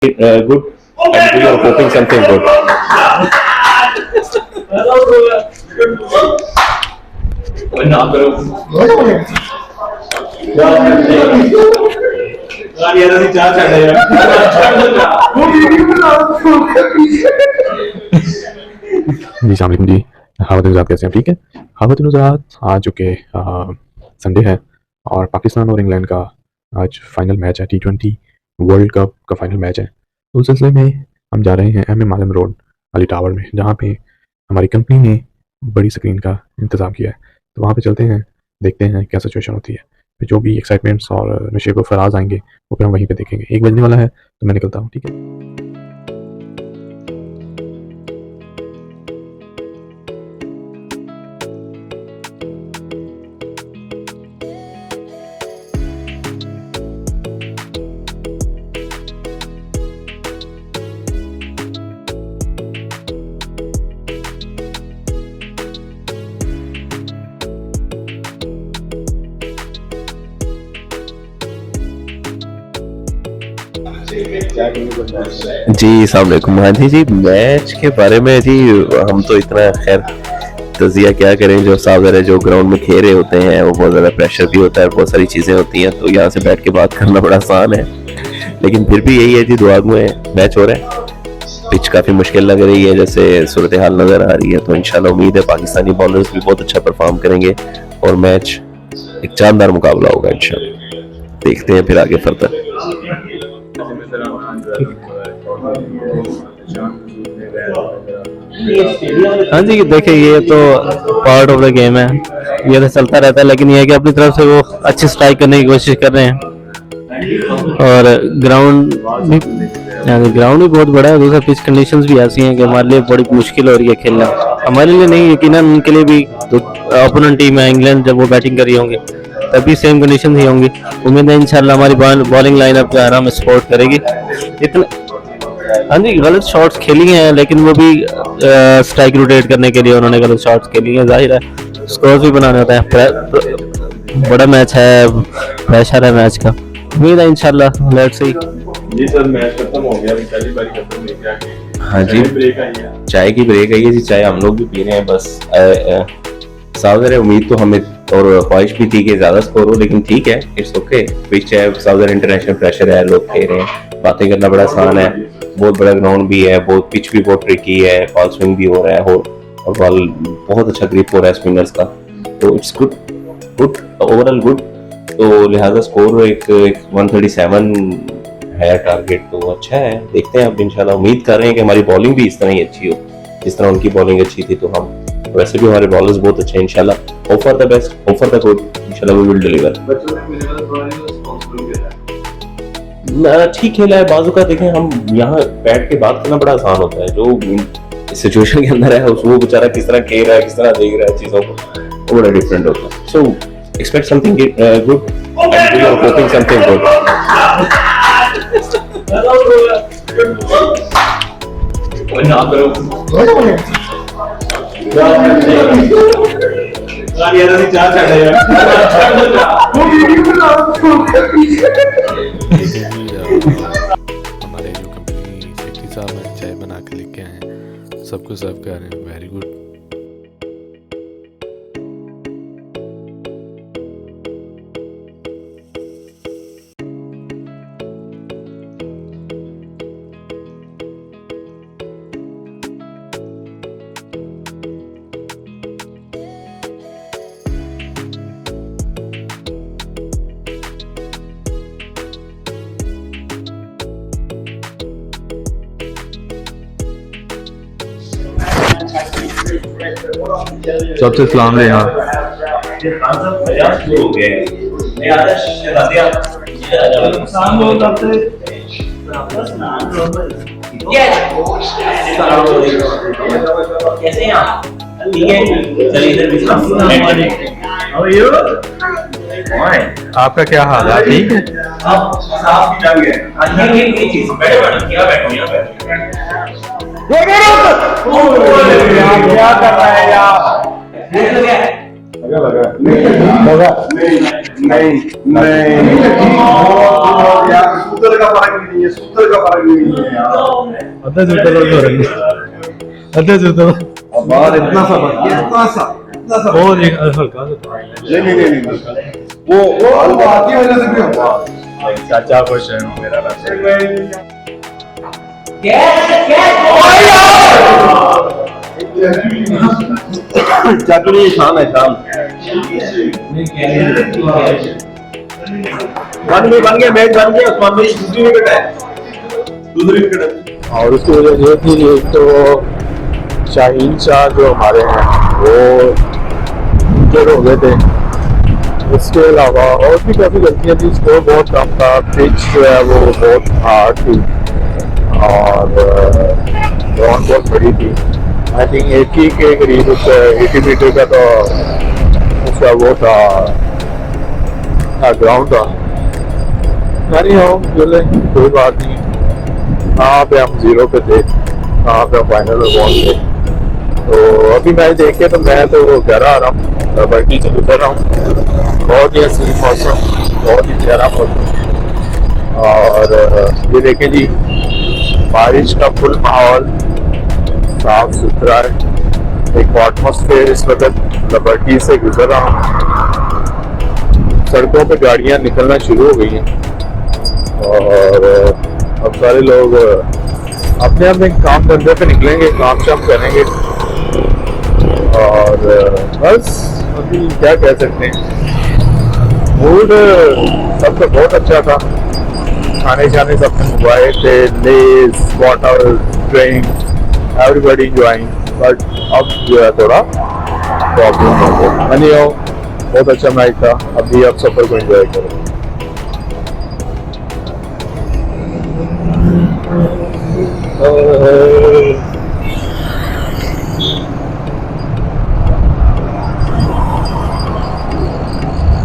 good and we are hoping something good. जी अस्सलाम वालेकुम जी। हालत कैसे हैं? ठीक है। हालत आज जो कि संडे है और पाकिस्तान और इंग्लैंड का आज फाइनल मैच है, T20 वर्ल्ड कप का फाइनल मैच है। तो उस सिलसिले में हम जा रहे हैं MM आलम रोड वाली टावर में, जहाँ पे हमारी कंपनी ने बड़ी स्क्रीन का इंतज़ाम किया है। तो वहाँ पे चलते हैं, देखते हैं क्या सिचुएशन होती है। फिर जो भी एक्साइटमेंट्स और नशे को फराज आएंगे वो फिर हम वहीं पे देखेंगे। 1 बजने वाला है तो मैं निकलता हूँ, ठीक है। जी अस्सलाम वालेकुम। हाँ जी, मैच के बारे में जी हम तो इतना खैर तजिया क्या करें, जो साहब जो ग्राउंड में खेल रहे होते हैं वो बहुत ज़्यादा प्रेशर भी होता है, बहुत सारी चीज़ें होती हैं, तो यहाँ से बैठ के बात करना बड़ा आसान है। लेकिन फिर भी यही है जी, दुआ में मैच हो रहा है। पिच काफ़ी मुश्किल लग रही है, जैसे सूरत हाल नज़र आ रही है, तो इंशाल्लाह उम्मीद है पाकिस्तानी बॉलर्स भी बहुत अच्छा परफॉर्म करेंगे और मैच एक शानदार मुकाबला होगा इंशाल्लाह। देखते हैं फिर आगे फर्दर। हाँ जी, देखिए ये तो पार्ट ऑफ द गेम है, ये तो चलता रहता है, लेकिन ये है कि अपनी तरफ से वो अच्छी स्ट्राइक करने की कोशिश कर रहे हैं। और ग्राउंड भी बहुत बड़ा है, दूसरा पिच कंडीशंस भी ऐसी हैं कि हमारे लिए बड़ी मुश्किल हो रही है खेलना। हमारे लिए नहीं, यकीनन उनके लिए भी। तो ओपोनेंट टीम है इंग्लैंड, जब वो बैटिंग कर रही होंगी तभी सेम कंडीशन ही होंगी। उम्मीद है इंशाल्लाह हमारी बॉलिंग लाइनअप जो है हमें सपोर्ट करेगी। इतना हाँ जी, गलत शॉट्स खेली हैं, लेकिन वो भी स्ट्राइक रोटेट करने के लिए उन्होंने गलत शॉट्स खेली हैं। जाहिर है स्कोर भी बनाना होता है, बड़ा मैच है, प्रेशर है मैच का। उम्मीद है इंशाल्लाह, लेट्स सी। जी सर, मैच खत्म हो गया, पहली बारी खत्म नहीं किया। हाँ जी, चाय की ब्रेक आई है जी, चाय हम लोग भी पी रहे हैं। बस साउदर है, उम्मीद तो हमें और ख्वाहिश भी थी कि ज्यादा स्कोर हो, लेकिन ठीक है, इट्स ओके। पिच है, साउदर इंटरनेशनल प्रेशर है, लोग खेल रहे हैं, बातें करना बड़ा आसान है। बहुत बड़ा ग्राउंड भी है, बहुत पिच भी बहुत ट्रिकी है, बॉल स्विंग भी हो रहा है, और बॉल बहुत अच्छा ग्रिप हो रहा है स्पिनर्स का, तो इट्स गुड ओवरऑल गुड। तो लिहाजा स्कोर एक 137 है टारगेट, तो अच्छा है। देखते हैं अब इंशाल्लाह, उम्मीद कर रहे हैं कि हमारी बॉलिंग भी इस तरह ही अच्छी हो जिस तरह उनकी बॉलिंग अच्छी थी। तो हम वैसे भी हमारे बॉलर्स बहुत अच्छे हैं इंशाल्लाह। Hope for the best, hope for the good, इंशाल्लाह वी विल डिलीवर। ठीक खेला है, बाजू का देखें, हम यहाँ बैठ के बात करना बड़ा आसान होता है, जो सिचुएशन के अंदर है वो बेचारा किस तरह खेल रहा है, किस तरह देख रहा है चीजों को, वो बड़ा डिफरेंट होता है। So expect something good and we are hoping something good. हमारे जो कंपनी साहब हैं चाय बना के लेके आए हैं, सबको सर्व कर रहे हैं। Very good. सबसे सलाम है यहाँ। कैसे हैं आप? ठीक है, चलिए इधर भी आपका क्या हाल है? ठीक है। साफ जंग है। ये चीज बैठो बैठो, यहाँ बैठो, यहाँ बैठो। क्या कर रहा है यार? यार सूत्र का फर्क भी नहीं है, सूत्र का फर्क भी नहीं है यार। आधा जूता आधा जूता अब बाहर इतना सा फर्क है, इतना सा और एक हल्का सा नहीं वो बात की वजह से भी होगा। चाचा खुश है मेरा चाकू नहीं शाम है शाम बन गया मैच बन गया। उस्मान भाई दूसरी विकेट है, दूसरी विकेट है। और उसकी वजह ये थी एक तो शाहीन शाह जो हमारे हैं वो इंजर्ड हो गए थे, इसके अलावा और भी काफ़ी गलतियाँ थी। स्कोर बहुत कम था, पिच जो है वो बहुत हार्ड थी और ग्राउंड बहुत बड़ी थी। आई थिंक 80 के करीब 80 मीटर का तो उसका वो था ग्राउंड था। यानी हम बोले कोई बात नहीं, कहाँ पे हम 0 पे थे, कहाँ पे हम फाइनल में पहुँच गए। तो अभी मैच देख के तो मैं तो घर आ रहा हूँ, बाकी से गुजर रहा हूँ। बहुत ही हसीन मौसम, बहुत ही प्यारा मौसम। और ये देखें जी, बारिश का फुल माहौल, साफ सुथरा है। एक एटमॉस्फेयर इस वक्त लिबर्टी से गुजर रहा हूँ। सड़कों पे गाड़ियाँ निकलना शुरू हो गई हैं और अब सारे लोग अपने अपने काम धंधे पे निकलेंगे, काम शाम करेंगे। और बस अभी क्या कह सकते हैं, मूड सबका बहुत अच्छा था। खाने शाने सबने मंगवाए थे, less, water, drink, everybody enjoying. But अब जो है थोड़ा प्रॉब्लम हो गया। मनी हो, बहुत अच्छा मैच था। अभी आप सफर को एंजॉय करो।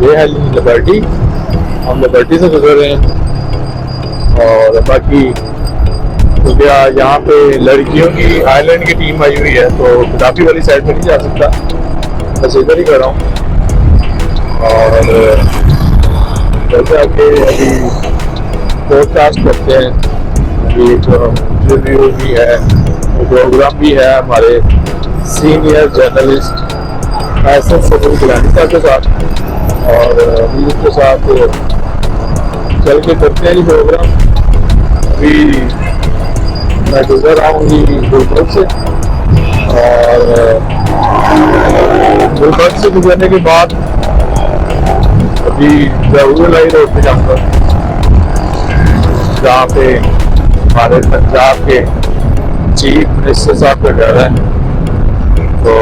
ये है लिबर्टी, हम लिबर्टी से गुजर रहे हैं। और बाकी तो क्या यहाँ पे लड़कियों की आयरलैंड की टीम आई हुई है, तो गुलाबी वाली साइड पे नहीं जा सकता, बस इधर ही कर रहा हूँ। और जैसे कि अभी पॉडकास्ट करते हैं, अभी रिव्यू भी है, प्रोग्राम भी है हमारे सीनियर जर्नलिस्ट असद साहब के साथ, और अभी उसके साथ चल के करते हैं प्रोग्राम। अभी मैं गुजर रहा हूँ गुलबर्ग से, और गुलबर्ग से गुजरने के बाद अभी जरूर लाई रोड पे जाऊँगा, जहाँ पे हमारे पंजाब के चीफ मिनिस्टर साहब का घर है। तो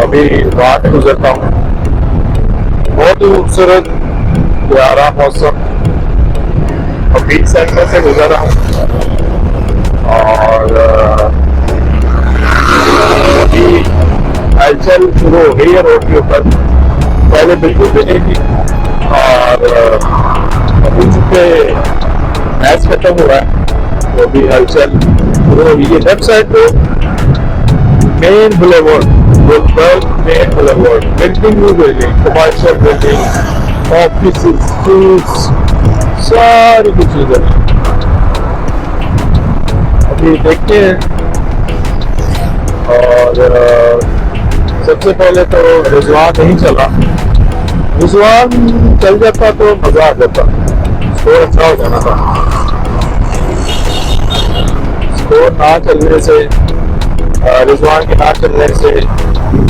अभी वहाँ पे गुजरता हूँ। बहुत ही खूबसूरत प्यारा मौसम। अभी सेंटर से गुजर रहा हूँ और अभी हलचल शुरू हो गई है रोड के ऊपर, पहले बिल्कुल भी नहीं थी। और अभी चूंकि मैच खत्म हुआ है तो अभी हलचल शुरू हो गई है। लेफ्ट साइड पे main boulevard, main boulevard, building new building, commercial building, office, schools, सारी कुछ चीजें अभी देखते हैं। और सबसे पहले तो रिजवान नहीं चला, रिजवान चल जाता तो मजा आ जाता, स्कोर अच्छा हो जाना था। स्कोर ना चलने से, रिजवान के ना चलने से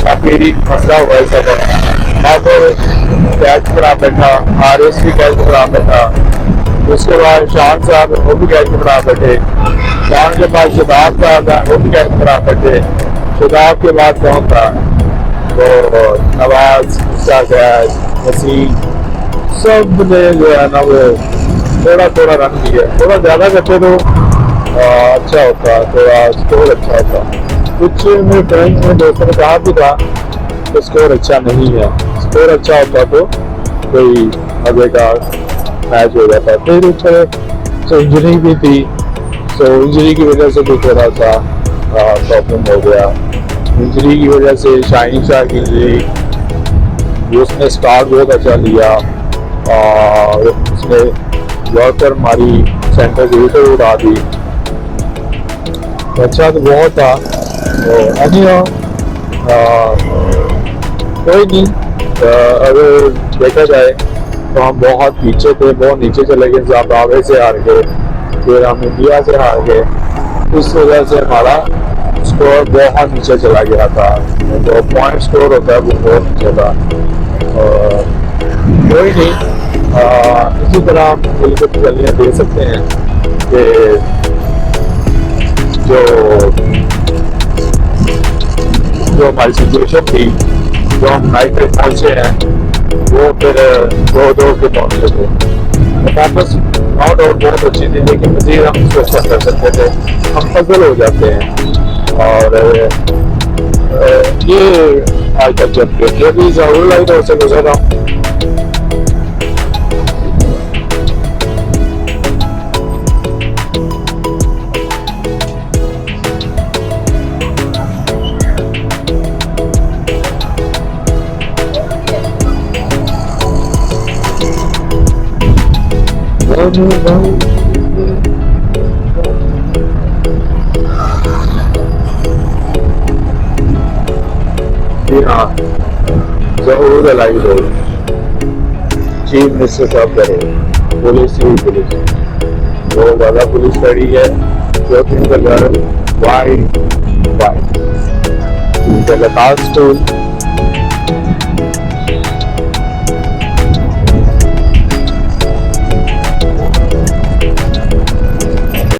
काफी मसला हुआ है सब। कैच खराब बैठा, आरएस भी कैच खराब बैठा, उसके बाद शान साहब वो भी कैच खराब बैठे, शान के बाद शदाब साहब वो भी कैच खराब बैठे, शदाब के बाद कौन था तो नवाज, कैच, वसीम, सब ने जो है ना वो थोड़ा थोड़ा रन दिया। थोड़ा ज़्यादा करते तो अच्छा होता, थोड़ा स्कोर अच्छा होता। कुछ मेरे फ्रेंड्स ने दोस्तों ने कहा भी था तो स्कोर अच्छा नहीं है, स्कोर अच्छा होता तो कोई मजे का मैच हो जाता। फिर ऊपर तो इंजरी भी थी, तो इंजरी की वजह से भी थोड़ा सा प्रॉब्लम हो गया। इंजरी की वजह से शाहीन शाह की इंजरी, उसने स्टार्ट बहुत अच्छा लिया और उसने वर्कर हमारी सेंटर की तो उड़ा दी। अच्छा तो बहुत था। कोई नहीं, अगर देखा जाए तो हम बहुत पीछे थे, बहुत नीचे चले गए, ज़िम्बाब्वे से हार गए, फिर हम इंडिया से हार गए। इस वजह से हमारा स्कोर बहुत नीचे चला गया था, तो पॉइंट स्कोर होता है वो बहुत नीचे था। कोई नहीं, इसी तरह हम मिलकर गलियाँ दे सकते हैं कि जो हमारी सिचुएशन थी, जो हम नाइट पे पहुँचे हैं, वो फिर दो के पहुँचे थे। परफॉर्मेंस नॉट आउट बहुत अच्छी थी, लेकिन मज़ीद हम इसको अच्छा कर सकते थे। हम पजल हो जाते हैं और ये आज तक जब ये भी ज़रूर लाइट और से गुजर रहा हूँ। जी हाँ, जरूर लाइट हो, चीफ मिनिस्टर साहब करे, पुलिस ही पुलिस, बहुत ज़्यादा पुलिस खड़ी है, जो इनका घर वाइट उनका लकास टूल